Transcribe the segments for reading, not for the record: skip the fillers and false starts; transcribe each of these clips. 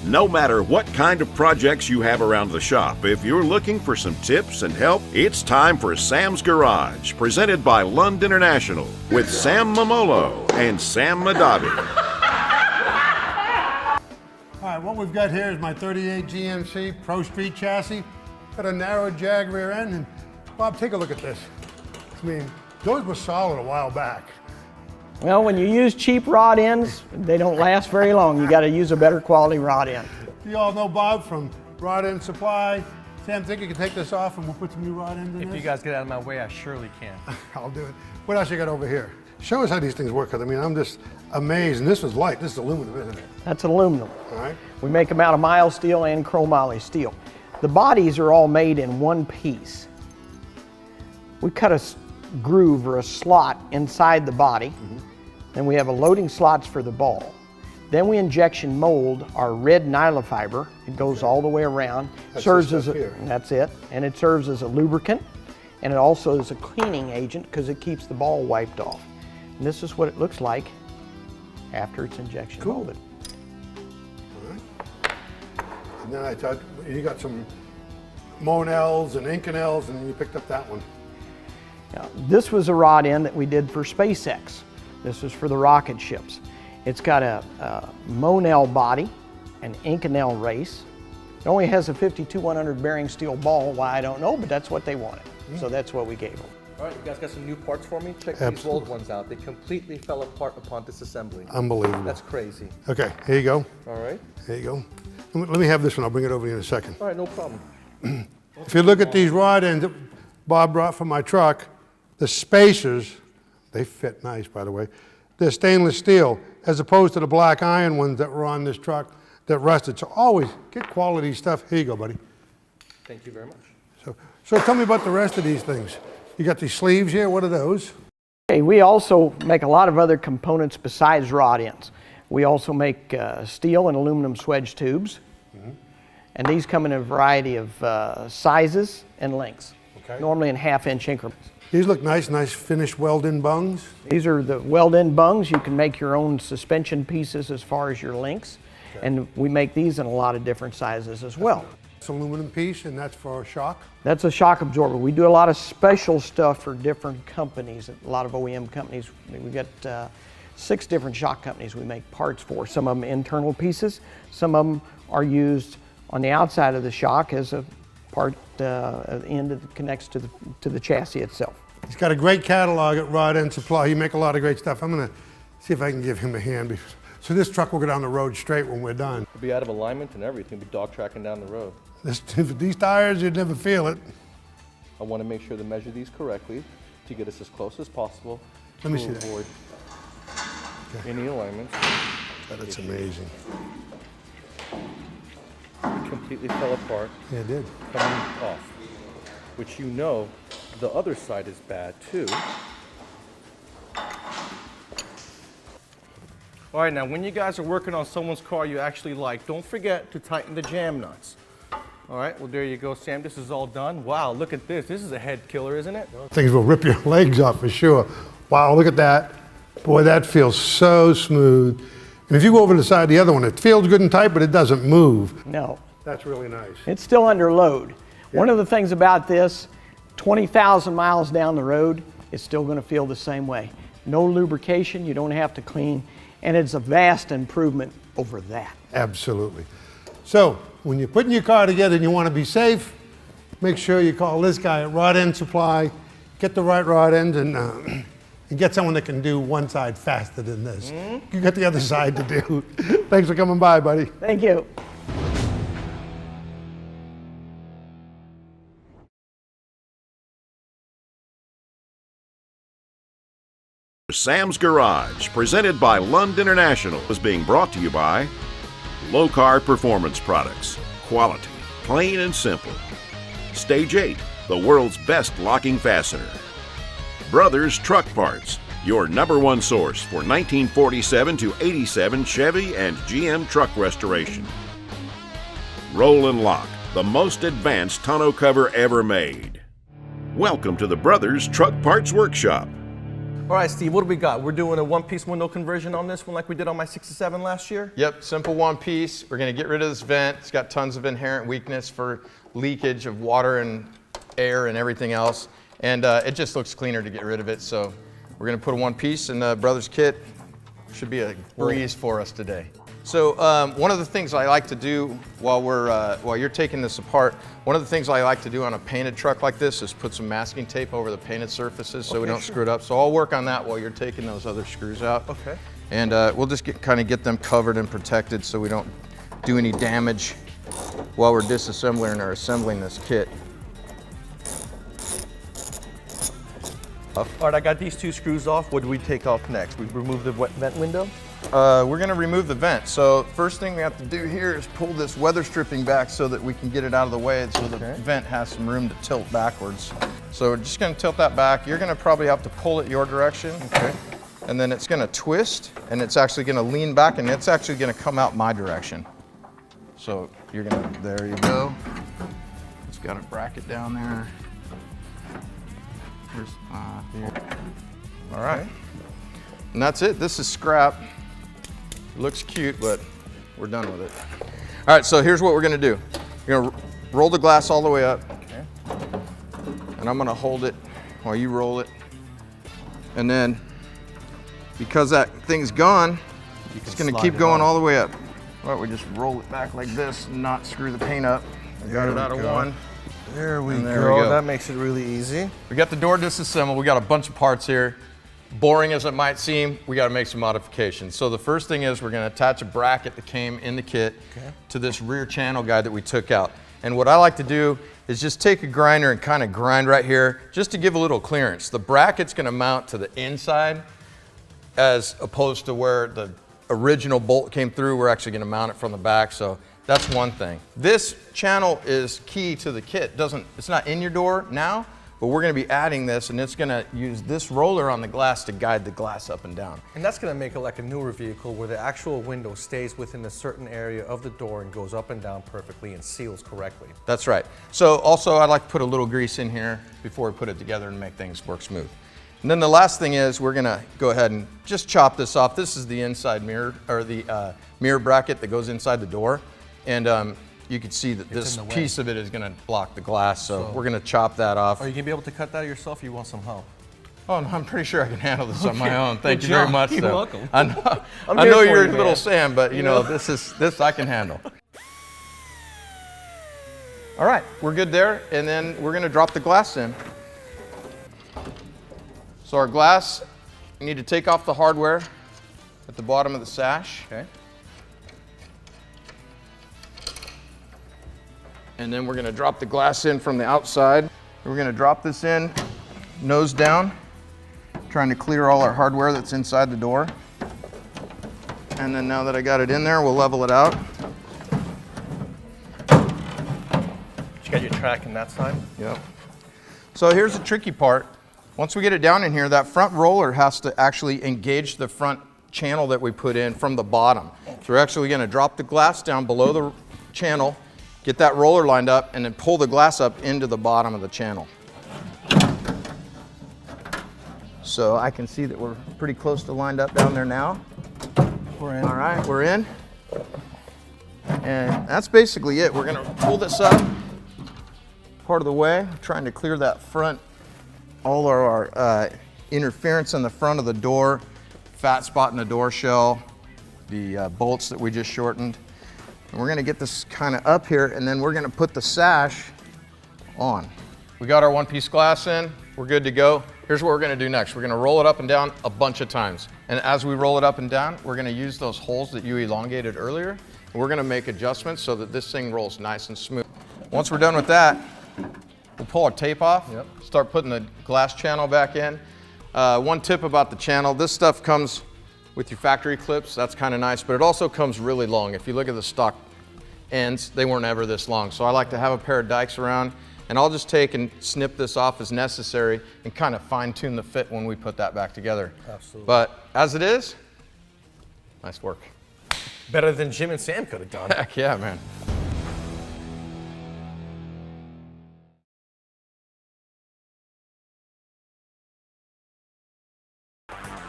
No matter what kind of projects you have around the shop, if you're looking for some tips and help, it's time for Sam's Garage, presented by Lund International, with Sam Mamolo and Sam Madavi. All right, what we've got here is my 38 GMC Pro Street chassis. Got a narrow jag rear end, and Bob, take a look at this. I mean, those were solid a while back. Well, when you use cheap rod ends, they don't last very long. You got to use a better quality rod end. You all know Bob from Rod End Supply. Sam, think you can take this off and we'll put some new rod ends in If this? you guys get out of my way, I surely can. I'll do it. What else you got over here? Show us how these things work, 'cause I mean, I'm just amazed. And this is light. This is aluminum, isn't it? That's aluminum. All right. We make them out of mild steel and chromoly steel. The bodies are all made in one piece. We cut a groove or a slot inside the body. Then we have a loading slots for the ball. Then we injection mold our red nylon fiber. It goes all the way around. That's Serves this as stuff a, here. that's it. And it serves as a lubricant, and it also is a cleaning agent because it keeps the ball wiped off. And this is what it looks like after it's injection molded. All right. And then I thought you got some Monels and Inconels, and you picked up that one. Now, this was a rod end that we did for SpaceX. This is for the rocket ships. It's got a Monel body, an Inconel race. It only has a 52-100 bearing steel ball. Why, I don't know, but that's what they wanted. So that's what we gave them. All right, you guys got some new parts for me? Check these Absolutely. old ones out. They completely fell apart upon disassembly. Unbelievable. That's crazy. Okay, here you go. All right. There you go. Let me have this one. I'll bring it over to you in a second. All right, no problem. If you look at these rod ends that Bob brought from my truck, the spacers, they fit nice, by the way. They're stainless steel, as opposed to the black iron ones that were on this truck that rusted. So always get quality stuff. Here you go, buddy. Thank you very much. So tell me about the rest of these things. You got these sleeves here. What are those? Okay, we also make a lot of other components besides rod ends. We also make steel and aluminum swedge tubes. And these come in a variety of sizes and lengths, Okay. normally in half-inch increments. These look nice finished weld-in bungs. These are the weld-in bungs. You can make your own suspension pieces as far as your links. And we make these in a lot of different sizes as well. It's an aluminum piece, and that's for shock. That's a shock absorber. We do a lot of special stuff for different companies, a lot of OEM companies. We got 6 different shock companies we make parts for. Some of them internal pieces. Some of them are used on the outside of the shock as a part at the end that connects to the chassis itself. He's got a great catalog at Rod End Supply. You make a lot of great stuff. I'm gonna see if I can give him a hand. So this truck will go down the road straight when we're done. It'll be out of alignment and everything. Be dog tracking down the road. These tires, you'd never feel it. I want to make sure to measure these correctly to get us as close as possible Let me to see that. avoid any alignments. That's amazing. It completely fell apart Yeah, it did. coming off, which you know the other side is bad too. All right, now when you guys are working on someone's car you actually like, don't forget to tighten the jam nuts. All right, well there you go, Sam. This is all done. Wow, look at this. This is a head killer, isn't it? Things will rip your legs off for sure. Wow, look at that. Boy, that feels so smooth. And if you go over to the side of the other one, it feels good and tight, but it doesn't move. No, That's really nice. it's still under load. One of the things about this, 20,000 miles down the road, it's still going to feel the same way. No lubrication, you don't have to clean, and it's a vast improvement over that. Absolutely. So when you're putting your car together and you want to be safe, make sure you call this guy at Rod End Supply, get the right rod end, and get someone that can do one side faster than this. You got the other side to do. Thanks for coming by, buddy. Thank you. Sam's Garage, presented by Lund International, is being brought to you by Low-Car Performance Products. Quality, plain and simple. Stage 8, the world's best locking fastener. Brothers Truck Parts, your #1 source for 1947 to 87 Chevy and GM truck restoration. Roll and Lock, the most advanced tonneau cover ever made. Welcome to the Brothers Truck Parts Workshop. All right, Steve, what do we got? We're doing a one-piece window conversion on this one like we did on my 67 last year? Yep, simple one piece. We're gonna get rid of this vent. It's got tons of inherent weakness for leakage of water and air and everything else. And it just looks cleaner to get rid of it. So we're gonna put a one piece in the Brothers kit. Should be a breeze for us today. So one of the things I like to do while you're taking this apart, one of the things I like to do on a painted truck like this is put some masking tape over the painted surfaces so we don't screw it up. So I'll work on that while you're taking those other screws out. Okay. And we'll just kind of get them covered and protected so we don't do any damage while we're disassembling or assembling this kit. All right, I got these two screws off. What do we take off next? We remove the vent window? We're gonna remove the vent. So first thing we have to do here is pull this weather stripping back so that we can get it out of the way so the vent has some room to tilt backwards. So we're just gonna tilt that back. You're gonna probably have to pull it your direction. Okay. And then it's gonna twist and it's actually gonna lean back and it's actually gonna come out my direction. So you're gonna, there you go. It's got a bracket down there. Here's, here. All right. And that's it. This is scrap. It looks cute, but we're done with it. All right, so here's what we're gonna do. You're gonna roll the glass all the way up. Okay. And I'm gonna hold it while you roll it. And then, because that thing's gone, it's gonna keep going all the way up. All right, we just roll it back like this and not screw the paint up. I got it out of one. There we There we go. That makes it really easy. We got the door disassembled. We got a bunch of parts here. Boring as it might seem, we got to make some modifications. So the first thing is we're going to attach a bracket that came in the kit to this rear channel guide that we took out. And what I like to do is just take a grinder and kind of grind right here just to give a little clearance. The bracket's going to mount to the inside as opposed to where the original bolt came through. We're actually going to mount it from the back. So that's one thing. This channel is key to the kit. It's not in your door now, but we're going to be adding this, and it's going to use this roller on the glass to guide the glass up and down. And that's going to make it like a newer vehicle where the actual window stays within a certain area of the door and goes up and down perfectly and seals correctly. That's right. So also I like to put a little grease in here before we put it together and make things work smooth. And then the last thing is we're going to go ahead and just chop this off. This is the inside mirror, or the mirror bracket that goes inside the door. And you can see that this piece of it is going to block the glass, so we're going to chop that off. Are you going to be able to cut that yourself, or you want some help? Oh, no, I'm pretty sure I can handle this on my own. Thank you very much. You're welcome. I know, I'm I here know for you're you, little man. Sam, but you know, this I can handle. All right, we're good there, and then we're going to drop the glass in. So our glass, you need to take off the hardware at the bottom of the sash. Okay. And then we're going to drop the glass in from the outside. We're going to drop this in nose down, trying to clear all our hardware that's inside the door. And then now that I got it in there, we'll level it out. You got your track in that side? Yep. So here's the tricky part. Once we get it down in here, that front roller has to actually engage the front channel that we put in from the bottom. So we're actually going to drop the glass down below the channel, get that roller lined up, and then pull the glass up into the bottom of the channel. So I can see that we're pretty close to lined up down there now. We're in. All right, we're in. And that's basically it. We're going to pull this up part of the way, trying to clear that front, all of our interference in the front of the door, fat spot in the door shell, the bolts that we just shortened. And we're gonna get this kind of up here, and then we're gonna put the sash on. We got our one-piece glass in, we're good to go. Here's what we're gonna do next. We're gonna roll it up and down a bunch of times. And as we roll it up and down, we're gonna use those holes that you elongated earlier, and we're gonna make adjustments so that this thing rolls nice and smooth. Once we're done with that, we'll pull our tape off, start putting the glass channel back in. One tip about the channel, this stuff comes with your factory clips. That's kind of nice, but it also comes really long. If you look at the stock ends, they weren't ever this long. So I like to have a pair of dikes around, and I'll just take and snip this off as necessary and kind of fine tune the fit when we put that back together. Absolutely. But as it is, nice work. Better than Jim and Sam could have done. Heck yeah, man.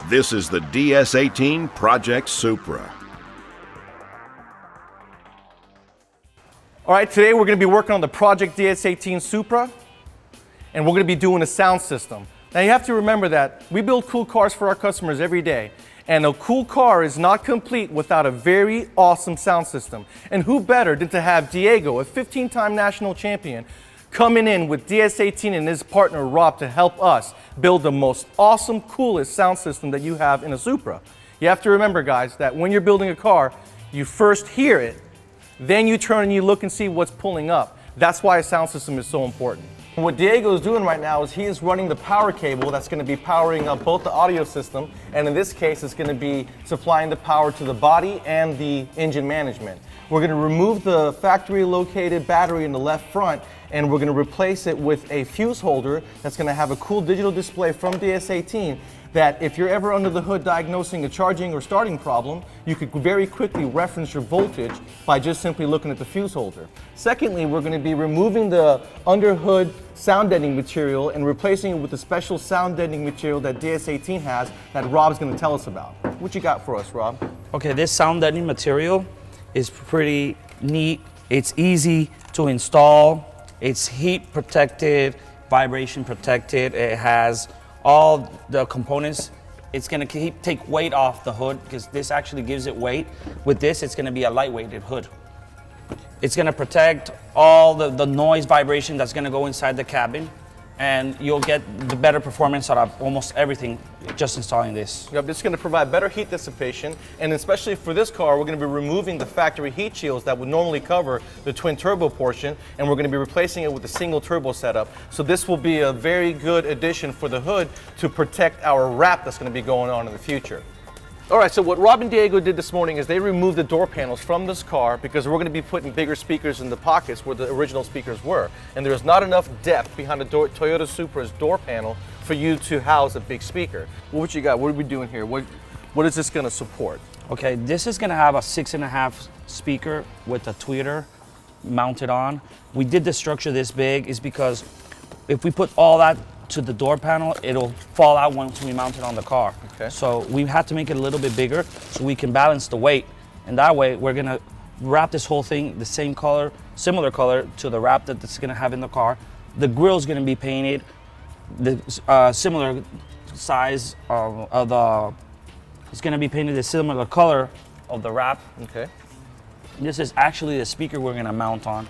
This is the DS18 Project Supra. All right, today we're going to be working on the Project DS18 Supra, and we're going to be doing a sound system. Now you have to remember that we build cool cars for our customers every day, and a cool car is not complete without a very awesome sound system. And who better than to have Diego, a 15-time national champion, coming in with DS18 and his partner Rob to help us build the most awesome, coolest sound system that you have in a Supra. You have to remember, guys, that when you're building a car, you first hear it, then you turn and you look and see what's pulling up. That's why a sound system is so important. What Diego is doing right now is he is running the power cable that's going to be powering up both the audio system, and in this case it's going to be supplying the power to the body and the engine management. We're going to remove the factory located battery in the left front, and we're going to replace it with a fuse holder that's going to have a cool digital display from DS18 that if you're ever under the hood diagnosing a charging or starting problem, you could very quickly reference your voltage by just simply looking at the fuse holder. Secondly, we're going to be removing the under hood sound deadening material and replacing it with the special sound deadening material that DS18 has that Rob's going to tell us about. What you got for us, Rob? Okay, this sound deadening material is pretty neat. It's easy to install. It's heat protected, vibration protected. It has all the components. It's gonna take weight off the hood because this actually gives it weight. With this, it's gonna be a lightweighted hood. It's gonna protect all the noise vibration that's gonna go inside the cabin, and you'll get the better performance out of almost everything just installing this. Yep, it's going to provide better heat dissipation, and especially for this car, we're going to be removing the factory heat shields that would normally cover the twin turbo portion, and we're going to be replacing it with a single turbo setup. So this will be a very good addition for the hood to protect our wrap that's going to be going on in the future. All right, so what Rob and Diego did this morning is they removed the door panels from this car because we're going to be putting bigger speakers in the pockets where the original speakers were. And there's not enough depth behind the Toyota Supra's door panel for you to house a big speaker. Well, what you got? What are we doing here? What is this going to support? Okay, this is gonna have a 6.5 speaker with a tweeter mounted on. We did the structure this big is because if we put all that to the door panel, it'll fall out once we mount it on the car. Okay. So we had to make it a little bit bigger so we can balance the weight. And that way we're gonna wrap this whole thing the same color, similar color to the wrap that it's gonna have in the car. The grill's gonna be painted the similar size of the, it's gonna be painted the similar color of the wrap. Okay. This is actually the speaker we're gonna mount on.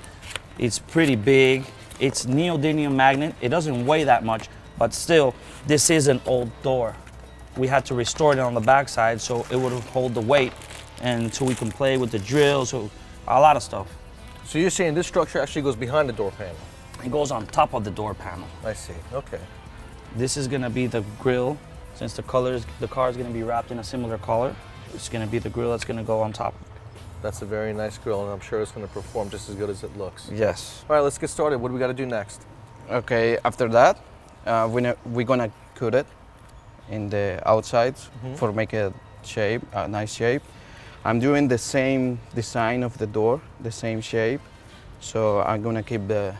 It's pretty big. It's neodymium magnet. It doesn't weigh that much, but still, this is an old door. We had to restore it on the backside so it would hold the weight, and so we can play with the drills, so a lot of stuff. So you're saying this structure actually goes behind the door panel? It goes on top of the door panel. I see. Okay. This is gonna be the grill. Since the car is gonna be wrapped in a similar color, it's gonna be the grill that's gonna go on top. That's a very nice grill, and I'm sure it's going to perform just as good as it looks. Yes. All right, let's get started. What do we got to do next? Okay, after that, we're gonna cut it in the outsides for make a shape, a nice shape. I'm doing the same design of the door, the same shape. So I'm gonna keep Similar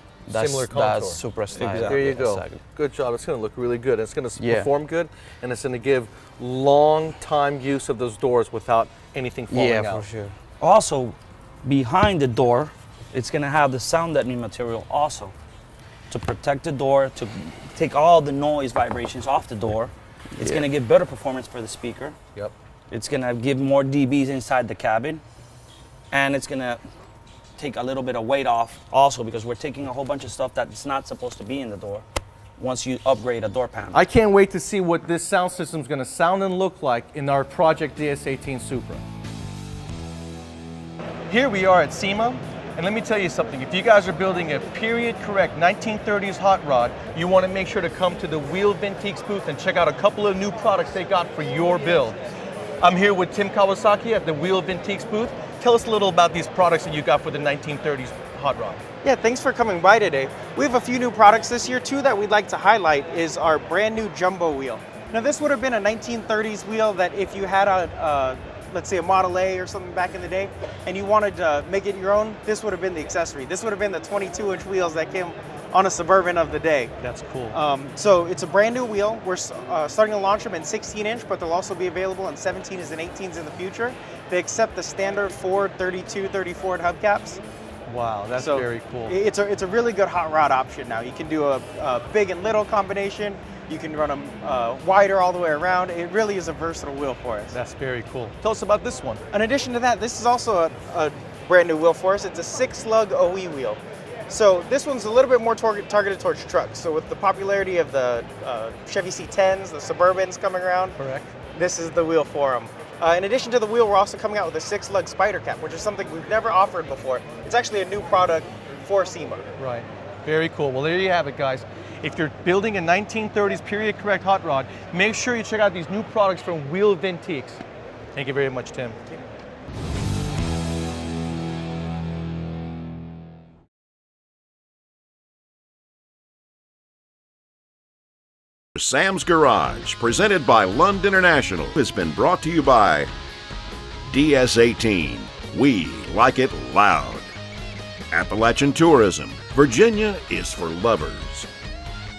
contour. that Supra style. Exactly. There you go. Exactly. Good job. It's going to look really good. It's going to Yeah. perform good, and it's going to give long time use of those doors without anything falling Yeah, out. for sure. Also, behind the door, it's gonna have the sound deadening material also to protect the door, to take all the noise vibrations off the door. It's gonna give better performance for the speaker. Yep. It's gonna give more dBs inside the cabin, and it's gonna take a little bit of weight off also because we're taking a whole bunch of stuff that's not supposed to be in the door once you upgrade a door panel. I can't wait to see what this sound system is going to sound and look like in our Project DS18 Supra. Here we are at SEMA, and let me tell you something. If you guys are building a period-correct 1930s hot rod, you want to make sure to come to the Wheel Vintiques booth and check out a couple of new products they got for your build. I'm here with Tim Kawasaki at the Wheel Vintiques booth. Tell us a little about these products that you got for the 1930s hot rod. Yeah, thanks for coming by today. We have a few new products this year. Two that we'd like to highlight is our brand new jumbo wheel. Now this would have been a 1930s wheel that if you had a let's say a Model A or something back in the day, and you wanted to make it your own, this would have been the accessory. This would have been the 22-inch wheels that came on a Suburban of the day. That's cool. So it's a brand new wheel. We're starting to launch them in 16-inch, but they'll also be available in 17s and 18s in the future. They accept the standard Ford 32, 34 hubcaps. Wow, that's So very cool. It's a really good hot rod option now. You can do a big and little combination. You can run them wider all the way around. It really is a versatile wheel for us. That's very cool. Tell us about this one. In addition to that, this is also a brand new wheel for us. It's a 6-lug OE wheel. So this one's a little bit more targeted towards trucks. So with the popularity of the Chevy C10s, the Suburbans coming around, Correct. this is the wheel for them. In addition to the wheel, we're also coming out with a 6-lug spider cap, which is something we've never offered before. It's actually a new product for SEMA. Right. Very cool. Well, there you have it, guys. If you're building a 1930s period correct hot rod, make sure you check out these new products from Wheel Vintiques. Thank you very much, Tim. Sam's Garage, presented by Lund International, has been brought to you by DS18. We like it loud. Appalachian Tourism. Virginia is for lovers.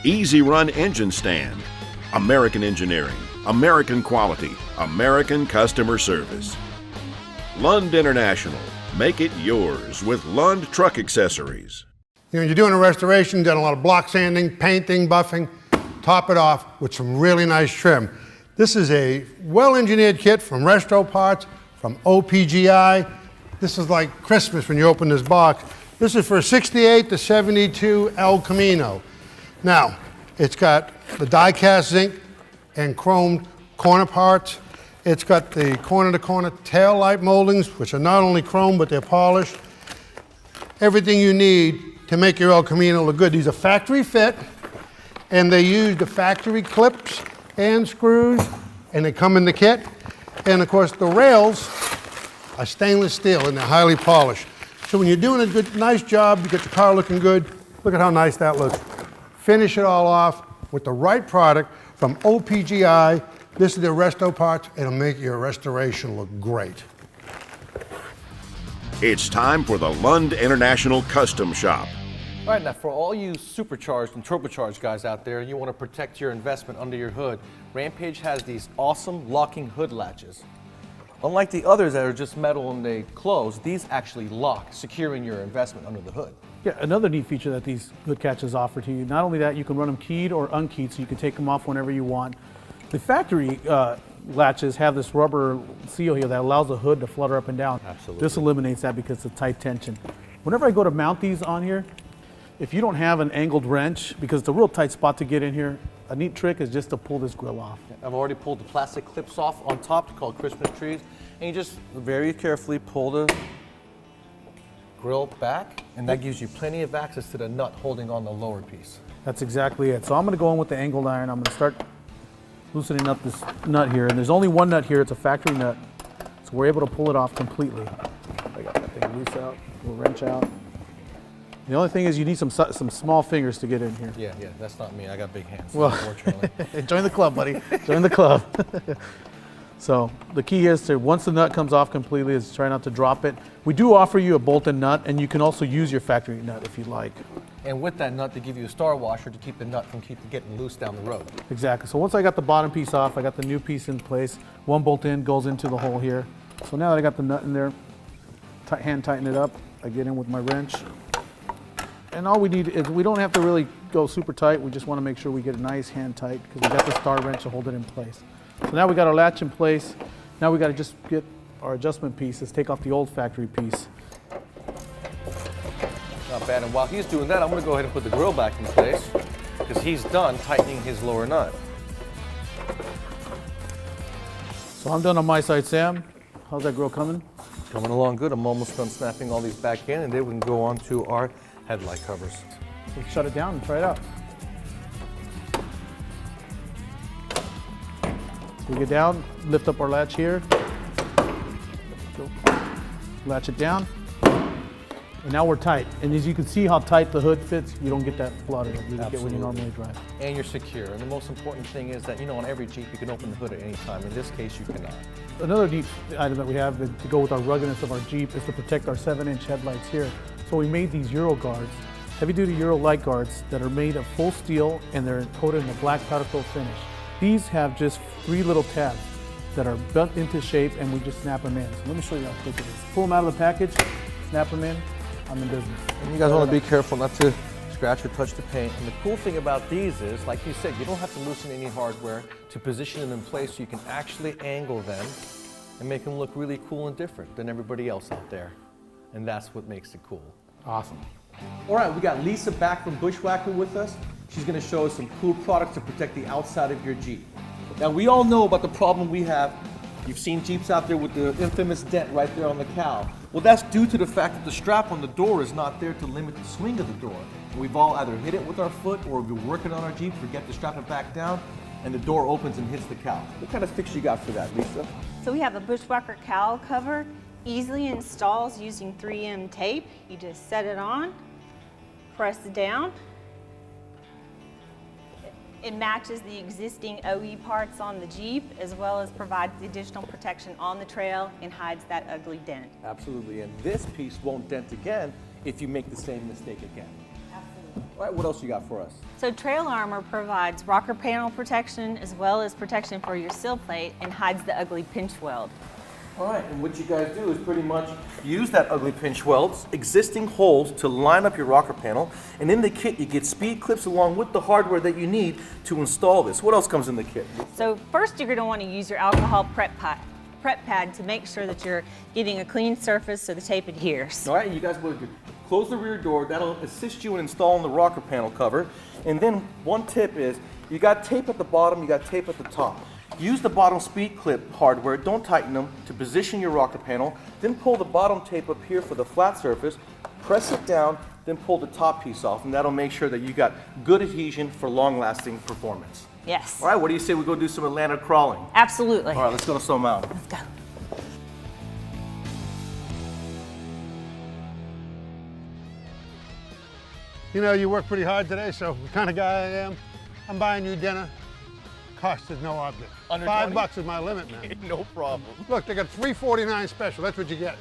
Easy Run Engine Stand. American Engineering. American Quality. American Customer Service. Lund International. Make it yours with Lund Truck Accessories. You know, you're doing a restoration, done a lot of block sanding, painting, buffing. Top it off with some really nice trim. This is a well-engineered kit from Resto Parts, from OPGI. This is like Christmas when you open this box. This is for a 68 to 72 El Camino. Now, it's got the die-cast zinc and chromed corner parts. It's got the corner-to-corner tail light moldings, which are not only chrome, but they're polished. Everything you need to make your El Camino look good. These are factory fit, and they use the factory clips and screws, and they come in the kit. And of course, the rails are stainless steel, and they're highly polished. So when you're doing a good, nice job, you get your car looking good, look at how nice that looks. Finish it all off with the right product from OPGI. This is their Resto Parts. It'll make your restoration look great. It's time for the Lund International Custom Shop. All right, now for all you supercharged and turbocharged guys out there, you want to protect your investment under your hood, Rampage has these awesome locking hood latches. Unlike the others that are just metal and they close, these actually lock, securing your investment under the hood. Yeah, another neat feature that these hood catches offer to you, not only that, you can run them keyed or unkeyed, so you can take them off whenever you want. The factory latches have this rubber seal here that allows the hood to flutter up and down. Absolutely. This eliminates that because of tight tension. Whenever I go to mount these on here, if you don't have an angled wrench, because it's a real tight spot to get in here, a neat trick is just to pull this grill off. I've already pulled the plastic clips off on top, called Christmas trees, and you just very carefully pull the grill back, and that gives you plenty of access to the nut holding on the lower piece. That's exactly it. So I'm going to go in with the angled iron. I'm going to start loosening up this nut here, and there's only one nut here. It's a factory nut, so we're able to pull it off completely. I got that thing loose out. We'll wrench out. The only thing is you need some small fingers to get in here. Yeah, that's not me. I got big hands, Well, unfortunately. join the club, buddy. Join the club. So the key is to, once the nut comes off completely, is try not to drop it. We do offer you a bolt-in nut, and you can also use your factory nut if you'd like. And with that nut, they give you a star washer to keep the nut from getting loose down the road. Exactly. So once I got the bottom piece off, I got the new piece in place. One bolt in goes into the hole here. So now that I got the nut in there, hand tighten it up. I get in with my wrench. And all we need is, we don't have to really go super tight. We just want to make sure we get a nice hand tight because we got the star wrench to hold it in place. So now we got our latch in place. Now we got to just get our adjustment pieces, take off the old factory piece. Not bad. And while he's doing that, I'm going to go ahead and put the grill back in place because he's done tightening his lower nut. So I'm done on my side, Sam. How's that grill coming? Coming along good. I'm almost done snapping all these back in, and then we can go on to our headlight covers. So shut it down and try it out. So we get down, lift up our latch here. Go. Latch it down. And now we're tight. And as you can see how tight the hood fits, you don't get that flutter that you get when you normally drive. And you're secure. And the most important thing is that, on every Jeep, you can open the hood at any time. In this case, you cannot. Another neat item that we have to go with our ruggedness of our Jeep is to protect our 7-inch headlights here. So we made these Euro guards heavy-duty Euro light guards that are made of full steel and they're coated in a black powder coat finish. These have just 3 little tabs that are built into shape and we just snap them in. So let me show you how quick it is. Pull them out of the package, snap them in, I'm in business. And you guys want to be careful not to scratch or touch the paint. And the cool thing about these is, like you said, you don't have to loosen any hardware to position them in place, so you can actually angle them and make them look really cool and different than everybody else out there. And that's what makes it cool. Awesome. All right, we got Lisa back from Bushwhacker with us. She's gonna show us some cool products to protect the outside of your Jeep. Now, we all know about the problem we have. You've seen Jeeps out there with the infamous dent right there on the cowl. Well, that's due to the fact that the strap on the door is not there to limit the swing of the door. We've all either hit it with our foot or we've been working on our Jeep, forget to strap it back down, and the door opens and hits the cowl. What kind of fix you got for that, Lisa? So we have a Bushwhacker cowl cover, easily installs using 3M tape. You just set it on, press it down. It matches the existing OE parts on the Jeep, as well as provides the additional protection on the trail and hides that ugly dent. Absolutely, and this piece won't dent again if you make the same mistake again. Absolutely. All right, what else you got for us? So Trail Armor provides rocker panel protection as well as protection for your sill plate and hides the ugly pinch weld. All right, and what you guys do is pretty much use that ugly pinch welds, existing holes to line up your rocker panel, and in the kit you get speed clips along with the hardware that you need to install this. What else comes in the kit? So first you're going to want to use your alcohol prep pad to make sure that you're getting a clean surface so the tape adheres. All right, you guys will close the rear door. That'll assist you in installing the rocker panel cover. And then one tip is, you got tape at the bottom, you got tape at the top. Use the bottom speed clip hardware, don't tighten them, to position your rocker panel. Then pull the bottom tape up here for the flat surface, press it down, then pull the top piece off, and that'll make sure that you got good adhesion for long-lasting performance. Yes. All right, what do you say we go do some Atlanta crawling? Absolutely. All right, let's go to Stone Mountain. Let's go. You know, you work pretty hard today, so the kind of guy I am, I'm buying you dinner. Cost is no object. Under $5 $20? is my limit, man. No problem. Look, they got $3.49 special. That's what you get.